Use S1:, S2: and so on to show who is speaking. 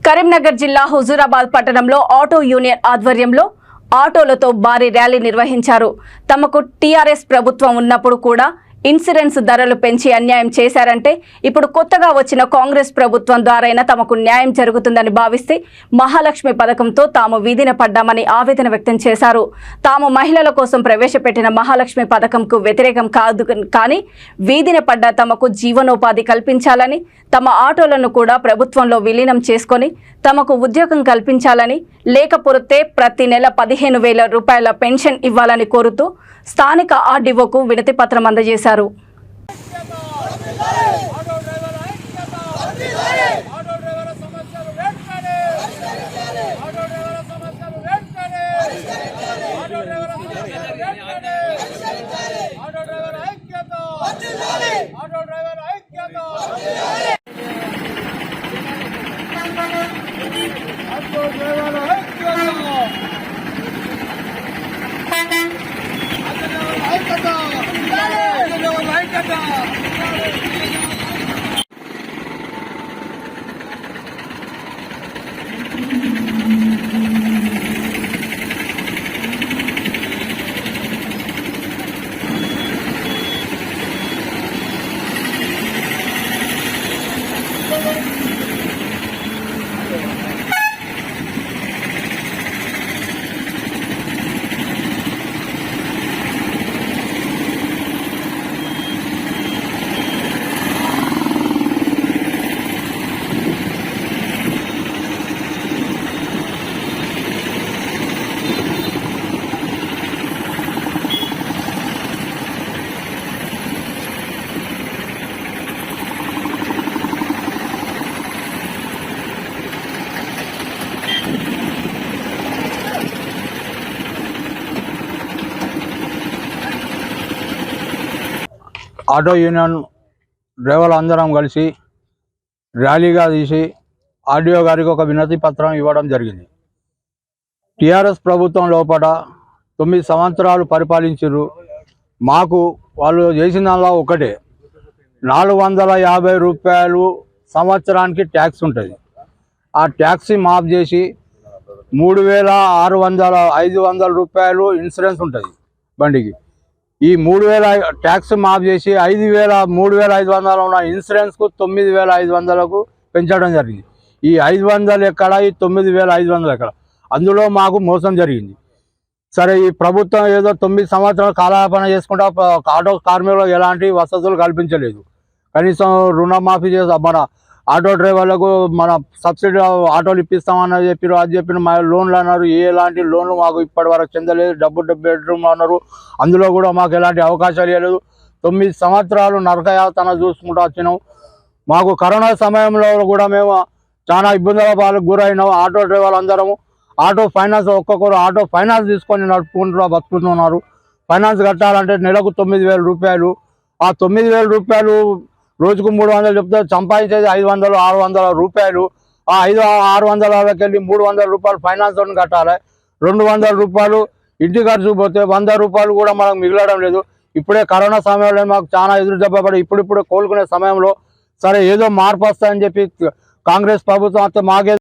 S1: కరీంనగర్ జిల్లా హుజూరాబాద్ పట్టణంలో auto union ఆధ్వర్యంలో ఆటోలతో భారీ ర్యాలీ నిర్వహించారు. తమకు టీఆర్ఎస్ ప్రభుత్వం ఉన్నప్పుడు కూడా ఇన్సూరెన్స్ ధరలు పెంచి అన్యాయం చేశారంటే ఇప్పుడు కొత్తగా వచ్చిన కాంగ్రెస్ ప్రభుత్వం ద్వారైనా తమకు న్యాయం జరుగుతుందని భావిస్తే మహాలక్ష్మి పథకంతో తాము వీధిన పడ్డామని ఆవేదన వ్యక్తం చేశారు. తాము మహిళల కోసం ప్రవేశపెట్టిన మహాలక్ష్మి పథకంకు వ్యతిరేకం కాదు, కానీ వీధిన పడ్డ తమకు జీవనోపాధి కల్పించాలని, తమ ఆటోలను కూడా ప్రభుత్వంలో విలీనం చేసుకొని తమకు ఉద్యోగం కల్పించాలని, లేకపోతే ప్రతి నెల 15,000 రూపాయల పెన్షన్ ఇవ్వాలని కోరుతూ స్థానిక ఆర్డీఓకు వినతి పత్రం అందజేశారు.
S2: ఆటో యూనియన్ డ్రైవర్లు అందరం కలిసి ర్యాలీగా తీసి ఆర్డీఓ గారికి ఒక వినతి పత్రం ఇవ్వడం జరిగింది. టీఆర్ఎస్ ప్రభుత్వం లోపల 9 సంవత్సరాలు పరిపాలించారు. మాకు వాళ్ళు చేసినలా ఒకటే, 450 రూపాయలు సంవత్సరానికి ట్యాక్స్ ఉంటుంది. ఆ ట్యాక్స్ మాఫ్ చేసి 3,500 రూపాయలు ఇన్సూరెన్స్ ఉంటుంది బండికి. ఈ 3,000 ట్యాక్స్ మాఫ్ చేసి 3,500 ఉన్న ఇన్సూరెన్స్కు 9,500కు పెంచడం జరిగింది. ఈ 500 ఎక్కడ, ఈ 9,500 ఎక్కడ? అందులో మాకు మోసం జరిగింది. సరే, ఈ ప్రభుత్వం ఏదో 9 సంవత్సరాలు కాలయాపన చేసుకుంటా ఆటో కార్మికులకు ఎలాంటి వసతులు కల్పించలేదు. కనీసం రుణమాఫీ మన ఆటో డ్రైవర్లకు మన సబ్సిడీ ఆటోలు ఇప్పిస్తామని చెప్పారు. అది చెప్పిన మా లోన్లు అన్నారు. ఎలాంటి లోన్లు మాకు ఇప్పటి వరకు చెందలేదు. డబుల్ బెడ్రూమ్ అన్నారు, అందులో కూడా మాకు ఎలాంటి అవకాశాలు ఇవ్వలేదు. 9 సంవత్సరాలు నరకయాతన చూసుకుంటూ వచ్చినాం. మాకు కరోనా సమయంలో కూడా మేము చాలా ఇబ్బందుల పాలకు గురైనాం. ఆటో డ్రైవర్లు అందరము ఆటో ఫైనాన్స్ ఒక్కొక్కరు ఆటో ఫైనాన్స్ తీసుకొని నడుపుకుంటూ బతుకుతున్నారు. ఫైనాన్స్ కట్టాలంటే నెలకు 9,000 రూపాయలు. ఆ 9,000 రూపాయలు రోజుకు 300 చెప్తే సంపాదించేది 500-600 రూపాయలు. ఆ 500-600 వెళ్ళి 300 రూపాయలు ఫైనాన్స్ కట్టాలి. 200 రూపాయలు ఇంటి ఖర్చు పోతే 100 రూపాయలు కూడా మనకు మిగలడం లేదు. ఇప్పుడే కరోనా సమయంలో మాకు చాలా ఎదురు దెబ్బపడి ఇప్పుడిప్పుడే కోలుకునే సమయంలో సరే ఏదో మార్పు వస్తాయని చెప్పి కాంగ్రెస్ ప్రభుత్వం అంతా మాకే